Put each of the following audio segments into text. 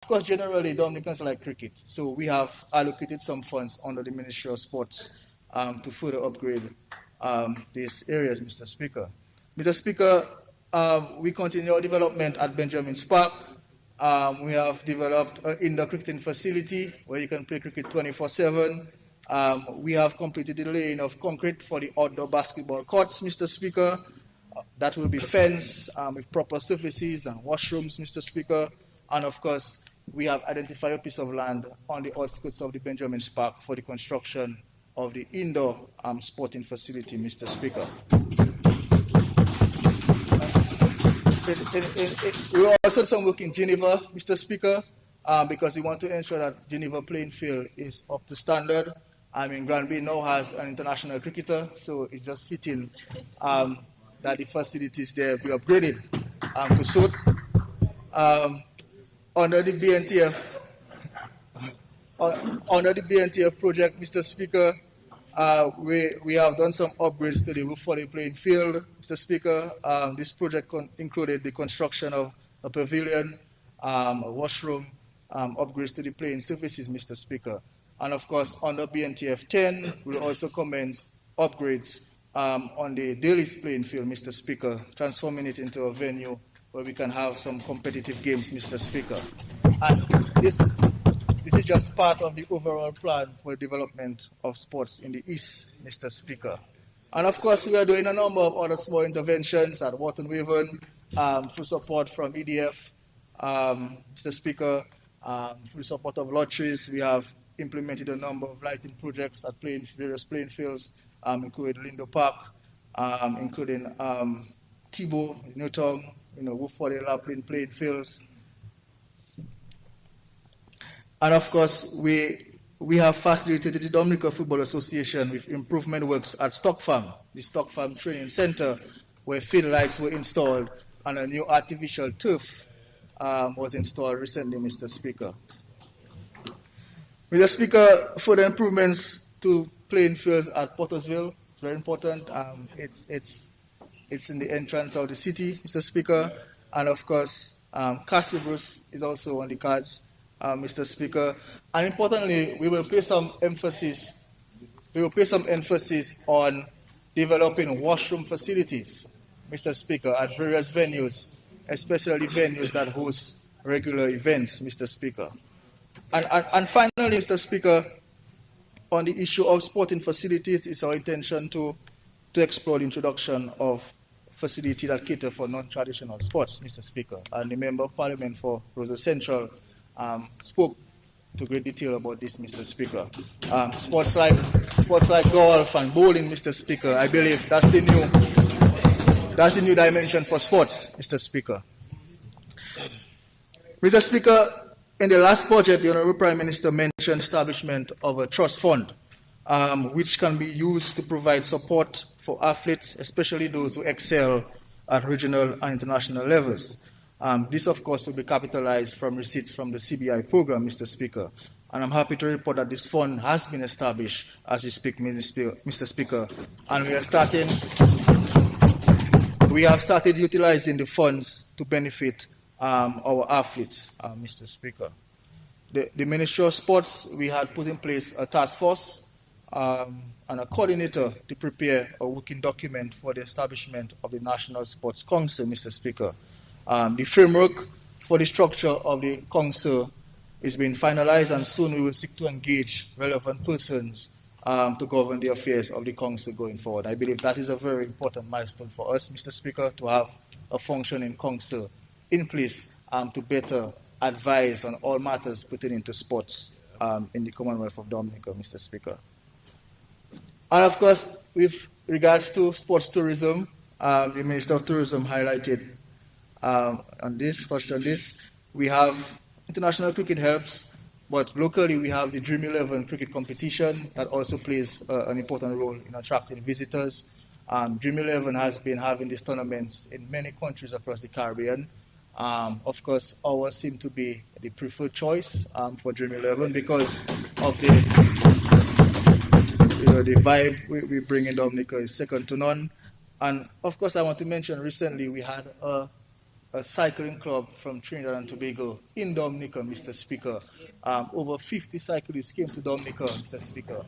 Of course, generally, Dominicans like cricket, so we have allocated some funds under the Ministry of Sports to further upgrade these areas, Mr. Speaker. Mr. Speaker, we continue our development at Benjamin's Park. We have developed an indoor cricketing facility where you can play cricket 24/7. We have completed the laying of concrete for the outdoor basketball courts, Mr. Speaker. That will be fenced with proper surfaces and washrooms, Mr. Speaker. And of course, we have identified a piece of land on the outskirts of the Benjamin's Park for the construction of the indoor sporting facility, Mr. Speaker. We also some work in Geneva, Mr. Speaker, because we want to ensure that Geneva playing field is up to standard. I mean, Granby now has an international cricketer, so it's just fitting that the facilities there be upgraded to suit. Under the BNTF project, Mr. Speaker, we have done some upgrades to the roof for the playing field, Mr. Speaker. This project included the construction of a pavilion, a washroom, upgrades to the playing surfaces, Mr. Speaker. And of course, under BNTF 10, we'll also commence upgrades on the Daly's playing field, Mr. Speaker, transforming it into a venue where we can have some competitive games, Mr. Speaker. And this is just part of the overall plan for development of sports in the East, Mr. Speaker. And of course, we are doing a number of other small interventions at Wharton Waven through support from EDF, Mr. Speaker, through support of lotteries. We have implemented a number of lighting projects at various playing fields, including Lindo Park, including Thibault, Newtown, Wolf-Fordale playing fields. And of course, we have facilitated the Dominica Football Association with improvement works at Stock Farm, the Stock Farm Training Center, where field lights were installed and a new artificial turf was installed recently, Mr. Speaker. Mr. Speaker, further improvements to playing fields at Pottersville, very important. It's in the entrance of the city, Mr. Speaker. And of course, Castle Bruce is also on the cards, Mr. Speaker. And importantly, we will place some emphasis on developing washroom facilities, Mr. Speaker, at various venues, especially venues that host regular events, Mr. Speaker. And finally, Mr. Speaker, on the issue of sporting facilities, it's our intention to explore the introduction of facilities that cater for non-traditional sports, Mr. Speaker. And the Member of Parliament for Roseau Central spoke to great detail about this, Mr. Speaker. Sports like golf and bowling, Mr. Speaker, I believe that's the new dimension for sports, Mr. Speaker. Mr. Speaker, in the last budget, the Honorable Prime Minister mentioned establishment of a trust fund, which can be used to provide support for athletes, especially those who excel at regional and international levels. This, of course, will be capitalized from receipts from the CBI program, Mr. Speaker. And I'm happy to report that this fund has been established as we speak, Mr. Speaker. And we have started utilizing the funds to benefit our athletes, Mr. Speaker. The Ministry of Sports, we had put in place a task force and a coordinator to prepare a working document for the establishment of the National Sports Council, Mr. Speaker. The framework for the structure of the council is being finalized, and soon we will seek to engage relevant persons to govern the affairs of the council going forward. I believe that is a very important milestone for us, Mr. Speaker, to have a functioning council in place to better advise on all matters pertaining to sports in the Commonwealth of Dominica, Mr. Speaker. And of course, with regards to sports tourism, the Minister of Tourism highlighted touched on this. We have international cricket helps, but locally we have the Dream 11 cricket competition that also plays an important role in attracting visitors. Dream 11 has been having these tournaments in many countries across the Caribbean. Of course, ours seem to be the preferred choice for Dream 11 because of the vibe we bring in Dominica is second to none. And of course, I want to mention recently we had a a cycling club from Trinidad and Tobago in Dominica, Mr. Speaker. Over 50 cyclists came to Dominica, Mr. Speaker.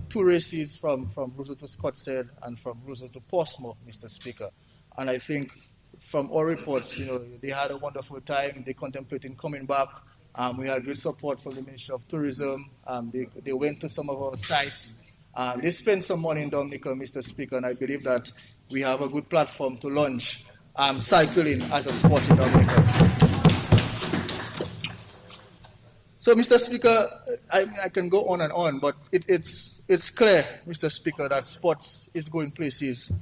Two races from Roseau to Scottshead and from Roseau to Portsmouth, Mr. Speaker. And I think from all reports, they had a wonderful time. They contemplated coming back. We had great support from the Ministry of Tourism. They went to some of our sites. They spent some money in Dominica, Mr. Speaker, and I believe that we have a good platform to launch cycling as a sport in Dominica. So, Mr. Speaker, I can go on and on, but it's clear, Mr. Speaker, that sports is going places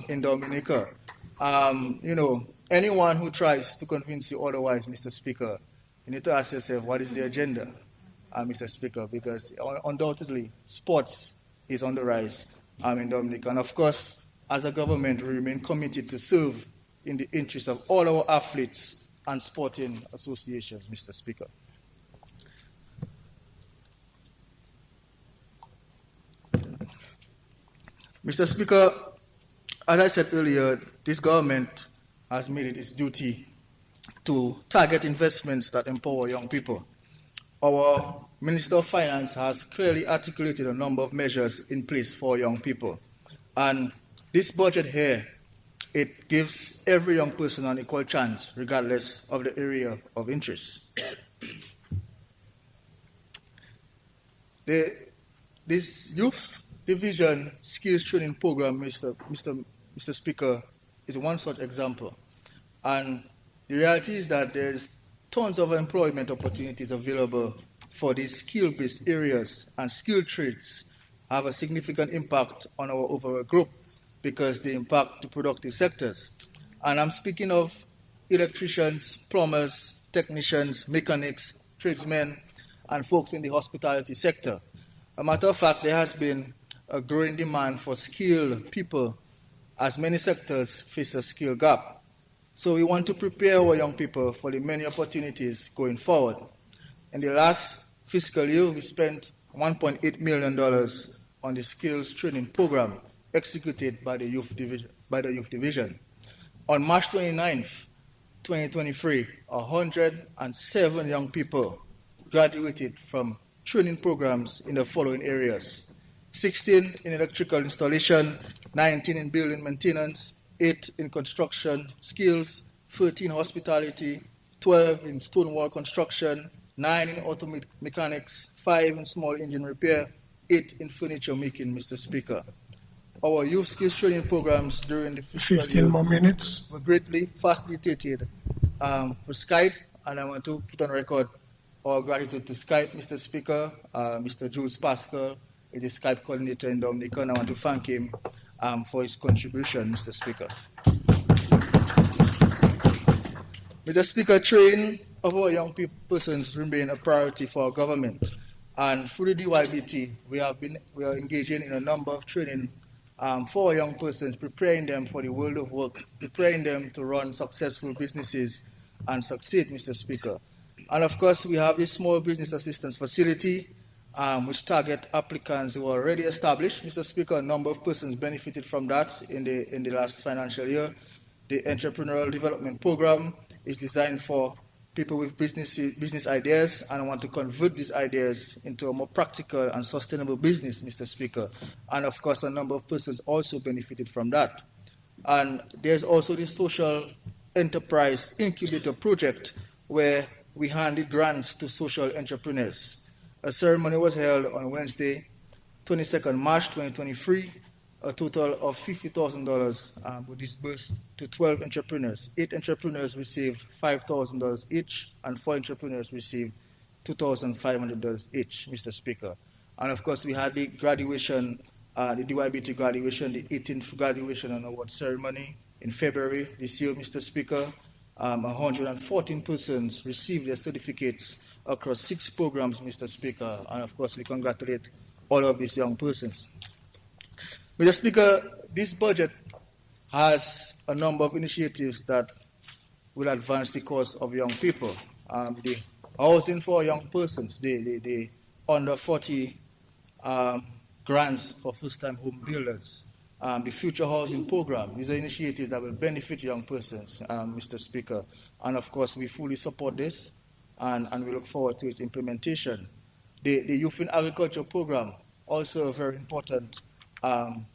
in Dominica. Anyone who tries to convince you otherwise, Mr. Speaker, you need to ask yourself, what is the agenda, Mr. Speaker? Because undoubtedly, sports is on the rise in Dominica. And of course, as a government, we remain committed to serve in the interest of all our athletes and sporting associations, Mr. Speaker. Mr. Speaker, as I said earlier, this government has made it its duty to target investments that empower young people. Our Minister of Finance has clearly articulated a number of measures in place for young people. And this budget here, it gives every young person an equal chance, regardless of the area of interest. This Youth Division Skills Training Program, Mr. Speaker, is one such example. And the reality is that there's tons of employment opportunities available for these skill-based areas, and skilled trades have a significant impact on our overall group because they impact the productive sectors. And I'm speaking of electricians, plumbers, technicians, mechanics, tradesmen, and folks in the hospitality sector. A matter of fact, there has been a growing demand for skilled people as many sectors face a skill gap. So we want to prepare our young people for the many opportunities going forward. In the last fiscal year, we spent $1.8 million on the skills training program executed by the Youth Division. On March 29th, 2023, 107 young people graduated from training programs in the following areas: 16 in electrical installation, 19 in building maintenance, 8 in construction skills, 13 hospitality, 12 in stone wall construction, 9 in auto mechanics, 5 in small engine repair, 8 in furniture making, Mr. Speaker. Our youth skills training programs during the fiscal 15 more minutes. were greatly facilitated for Skype, and I want to put on record our gratitude to Skype, Mr. Speaker, Mr. Jules Pascal, the Skype coordinator in Dominica, and I want to thank him for his contribution, Mr. Speaker. Mr. Speaker, training of our young persons remain a priority for our government, and through the DYBT, we are engaging in a number of training for our young persons, preparing them for the world of work, preparing them to run successful businesses and succeed, Mr. Speaker. And of course, we have this small business assistance facility, which target applicants who are already established. Mr. Speaker, a number of persons benefited from that in the last financial year. The Entrepreneurial Development Program is designed for people with business ideas and want to convert these ideas into a more practical and sustainable business, Mr. Speaker. And of course, a number of persons also benefited from that. And there's also the Social Enterprise Incubator Project, where we handed grants to social entrepreneurs. A ceremony was held on Wednesday, 22nd March 2023. A total of $50,000 were disbursed to 12 entrepreneurs. 8 entrepreneurs received $5,000 each, and 4 entrepreneurs received $2,500 each, Mr. Speaker. And of course, we had the graduation, the DYBT graduation, the 18th graduation and award ceremony in February this year, Mr. Speaker. 114 persons received their certificates across 6 programs, Mr. Speaker. And of course, we congratulate all of these young persons. Mr. Speaker, this budget has a number of initiatives that will advance the cause of young people. The housing for young persons, the under 40 grants for first-time home builders, the Future Housing Program. These are initiatives that will benefit young persons, Mr. Speaker. And of course, we fully support this and we look forward to its implementation. The Youth in Agriculture Program, also a very important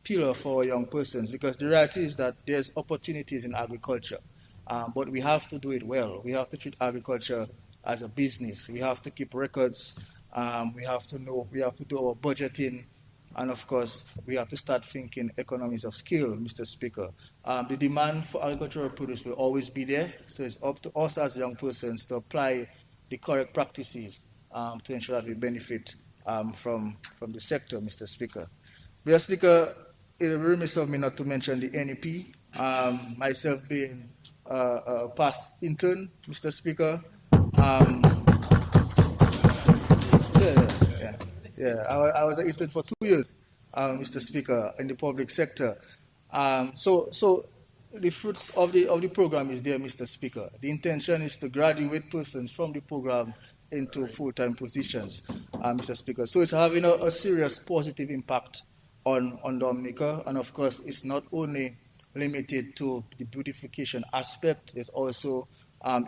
pillar for young persons, because the reality is that there's opportunities in agriculture, but we have to do it well. We have to treat agriculture as a business. We have to keep records. We have to know. We have to do our budgeting, and of course, we have to start thinking economies of scale, Mr. Speaker. The demand for agricultural produce will always be there, so it's up to us as young persons to apply the correct practices to ensure that we benefit from the sector, Mr. Speaker. Mr. Speaker, it is remiss of me not to mention the NEP. Myself being a past intern, Mr. Speaker. I was an intern for 2 years, Mr. Speaker, in the public sector. So the fruits of the program is there, Mr. Speaker. The intention is to graduate persons from the program into full-time positions, Mr. Speaker. So it's having a serious positive impact on Dominica, and of course, it's not only limited to the beautification aspect. There's also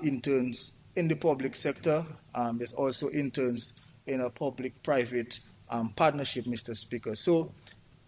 interns in the public sector. There's also interns in a public-private partnership, Mr. Speaker. So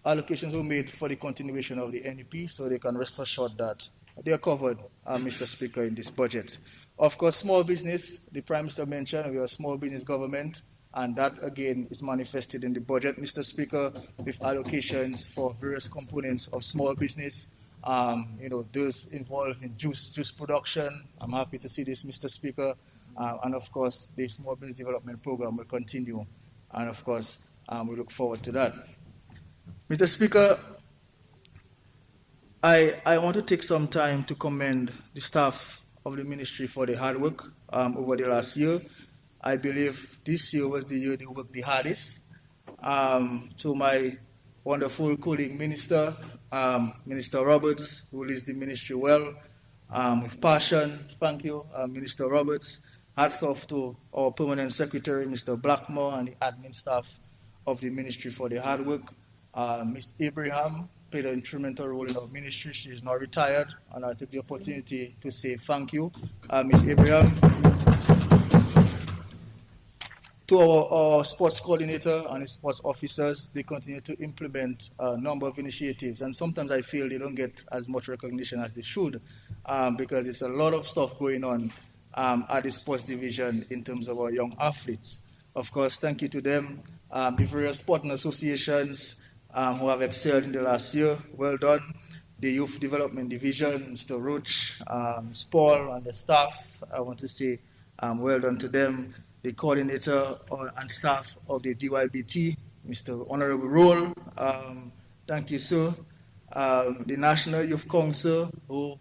allocations were made for the continuation of the NEP, so they can rest assured that they are covered, Mr. Speaker, in this budget. Of course, small business, the Prime Minister mentioned, we are a small business government, and that again is manifested in the budget, Mr. Speaker, with allocations for various components of small business. Those involved in juice production. I'm happy to see this, Mr. Speaker. And of course, the Small Business Development Program will continue. And of course, we look forward to that. Mr. Speaker, I want to take some time to commend the staff of the ministry for the hard work over the last year. I believe this year was the year they worked the hardest. To my wonderful colleague Minister, Minister Roberts, who leads the ministry well, with passion. Thank you, Minister Roberts. Hats off to our Permanent Secretary, Mr. Blackmore, and the admin staff of the ministry for the hard work. Ms. Abraham played an instrumental role in our ministry. She is now retired, and I take the opportunity to say thank you, Ms. Abraham. To our sports coordinator and his sports officers, they continue to implement a number of initiatives, and sometimes I feel they don't get as much recognition as they should, because it's a lot of stuff going on at the sports division in terms of our young athletes. Of course, thank you to them, the various sporting associations who have excelled in the last year. Well done. The Youth Development Division, Mr. Roach, Paul, and the staff, I want to say well done to them. The coordinator and staff of the DYBT, Mr. Honorable Roll, thank you, sir. The National Youth Council, who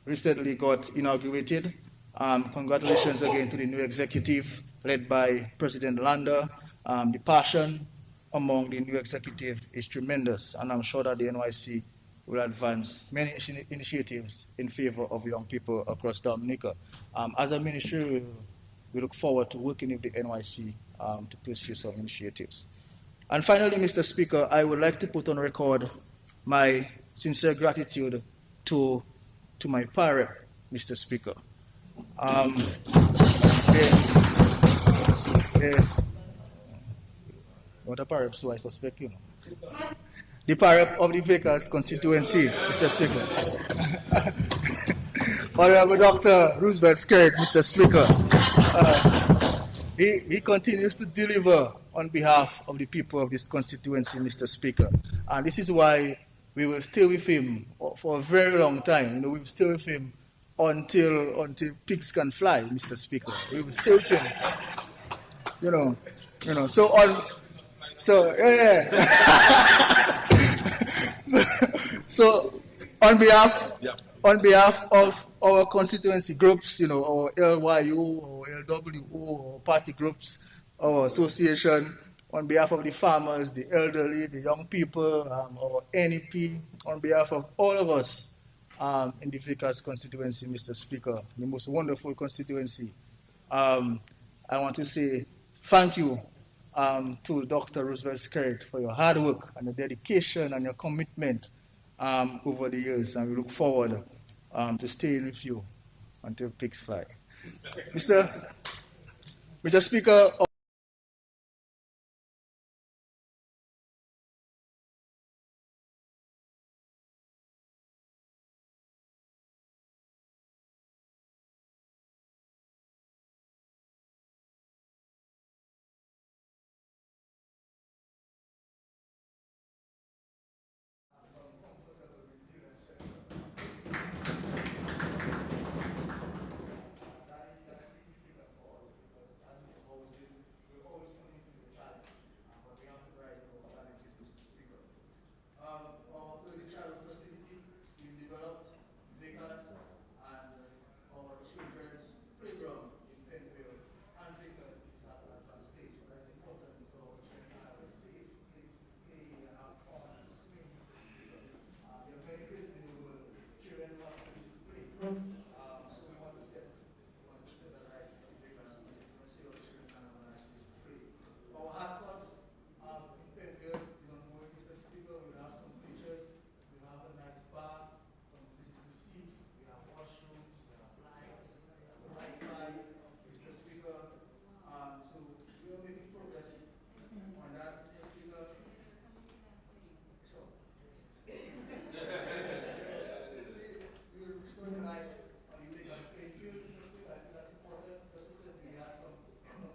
recently got inaugurated. Congratulations again to the new executive led by President Landa. The passion among the new executive is tremendous, and I'm sure that the NYC will advance many initiatives in favor of young people across Dominica. As a ministry, we look forward to working with the NYC to pursue some initiatives. And finally, Mr. Speaker, I would like to put on record my sincere gratitude to my parent, Mr. Speaker. What a parent, so I suspect you know. The parent of the Vickers Constituency, Mr. Speaker. Honorable Dr. Roosevelt Skerrit, Mr. Speaker. He continues to deliver on behalf of the people of this constituency, Mr. Speaker. And this is why we will stay with him for a very long time. We will stay with him until pigs can fly, Mr. Speaker. We will stay with him. So on behalf of our constituency groups, our LYU, or LWO, or party groups, our association, on behalf of the farmers, the elderly, the young people, our NEP, on behalf of all of us in the Vickers constituency, Mr. Speaker, the most wonderful constituency, I want to say thank you to Dr. Roosevelt Skerrit for your hard work and your dedication and your commitment over the years, and we look forward to staying with you until pigs fly. Mr. Speaker, our early childhood facility is being developed in Vegas, and our children's playground in Penville and Vegas is at an advanced stage. That's important, so our children have a safe place to play and have fun and swim, Mr. Speaker. There are many places in the world children have places to play. So we want to set the right in Vegas to see our children can have a nice place to play. Our hard court in Penville is on board, Mr. Speaker. We have some pictures. We have a nice bar, some places to sit. We have washrooms, we have lights, Wi-Fi, Mr. Speaker. So we are making progress on that, Mr. Speaker. Sure. We will restore the lights on the Vegas playing field, Mr. Speaker. I think that's important. Just recently we had some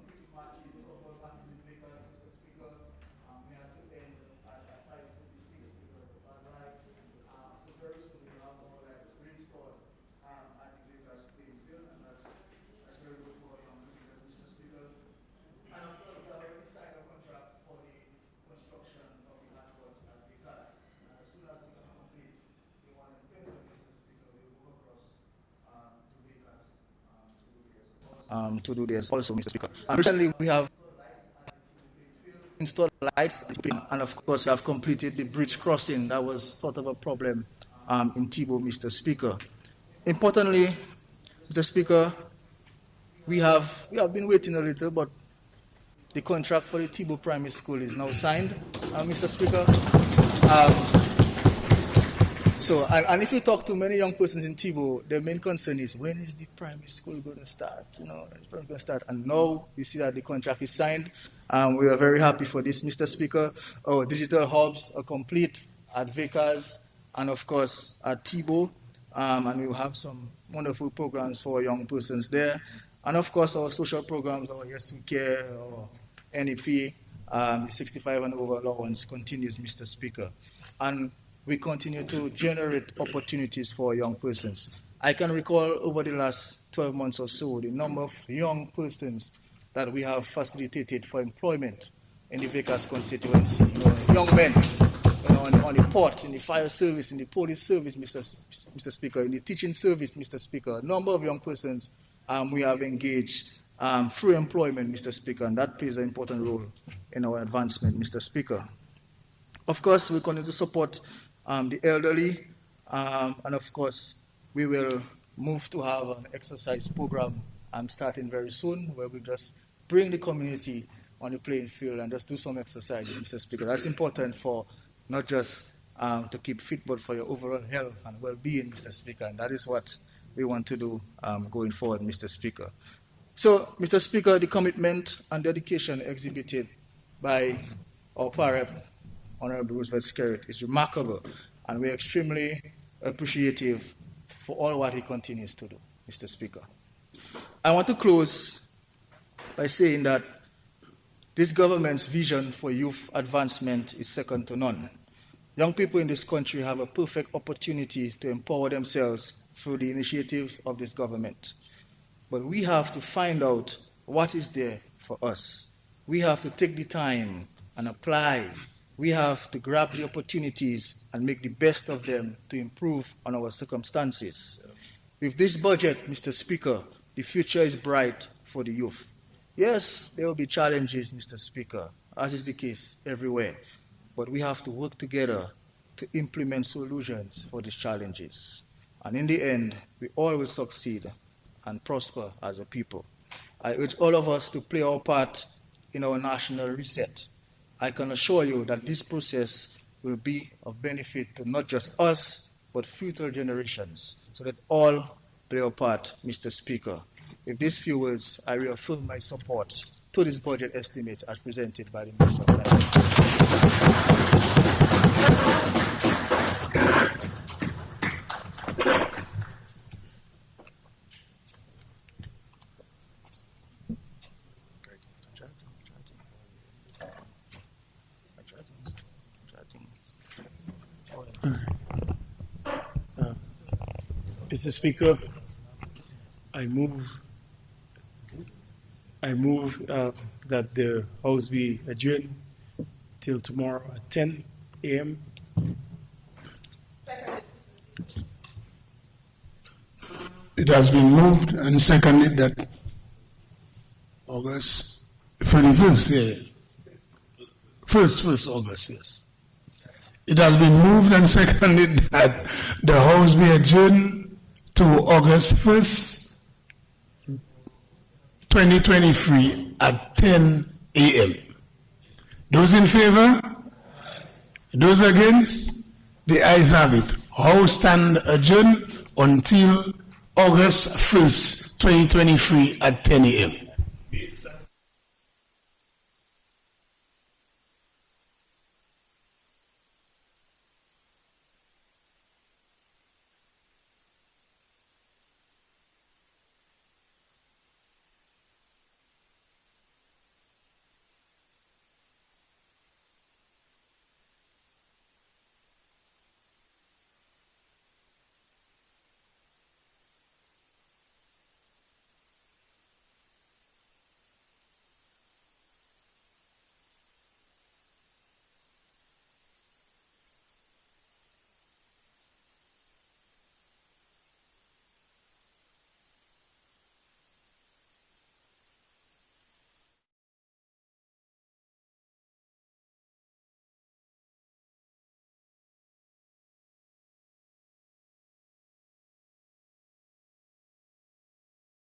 cricket matches, softball matches in Vegas, Mr. Speaker. We had to end at 5:56 because of bad light. So very soon we have more lights reinstalled at the Vegas playing field, and that's very good for young people, Mr. Speaker. And of course, we have already signed a contract for the construction of the hard court at Vegas. And as soon as we can complete the one in Penville, Mr. Speaker, we will go across to Vegas to do this also, Mr. Speaker. Recently, we have installed lights, and of course, we have completed the bridge crossing. That was sort of a problem in Tebow, Mr. Speaker. Importantly, Mr. Speaker, we have been waiting a little, but the contract for the Tebow Primary School is now signed, Mr. Speaker. And if you talk to many young persons in Tebow, their main concern is, when is the primary school going to start? It's going to start. And now we see that the contract is signed. We are very happy for this, Mr. Speaker. Our digital hubs are complete at Vegas and, of course, at Tebow. And we will have some wonderful programs for young persons there. And, of course, our social programs, our Yes We Care, our NEP, the 65 and over allowance continues, Mr. Speaker. And we continue to generate opportunities for young persons. I can recall over the last 12 months or so the number of young persons that we have facilitated for employment in the Vegas constituency. Young men on the port, in the fire service, in the police service, Mr. Speaker, in the teaching service, Mr. Speaker. A number of young persons we have engaged through employment, Mr. Speaker, and that plays an important role in our advancement, Mr. Speaker. Of course, we continue to support the elderly, and of course, we will move to have an exercise program starting very soon, where we just bring the community on the playing field and just do some exercise, Mr. Speaker. That's important for not just to keep fit, but for your overall health and well-being, Mr. Speaker, and that is what we want to do going forward, Mr. Speaker. So, Mr. Speaker, the commitment and dedication exhibited by our parent, Honorable Roosevelt Skerrit, is remarkable, and we're extremely appreciative for all what he continues to do, Mr. Speaker. I want to close by saying that this government's vision for youth advancement is second to none. Young people in this country have a perfect opportunity to empower themselves through the initiatives of this government. But we have to find out what is there for us. We have to take the time and apply. We have to grab the opportunities and make the best of them to improve on our circumstances. With this budget, Mr. Speaker, the future is bright for the youth. Yes, there will be challenges, Mr. Speaker, as is the case everywhere. But we have to work together to implement solutions for these challenges. And in the end, we all will succeed and prosper as a people. I urge all of us to play our part in our national reset. I can assure you that this process will be of benefit to not just us, but future generations, so that all play a part, Mr. Speaker. With these few words, I reaffirm my support to this budget estimate as presented by the Minister of Finance. Mr. Speaker, I move that the House be adjourned till tomorrow at 10 a.m. It has been moved and seconded that August 31st, yeah. First August, yes. It has been moved and seconded that the House be adjourned to August 1st, 2023 at 10 a.m. Those in favor? Those against? The ayes have it. House stand adjourned until August 1st, 2023 at 10 a.m.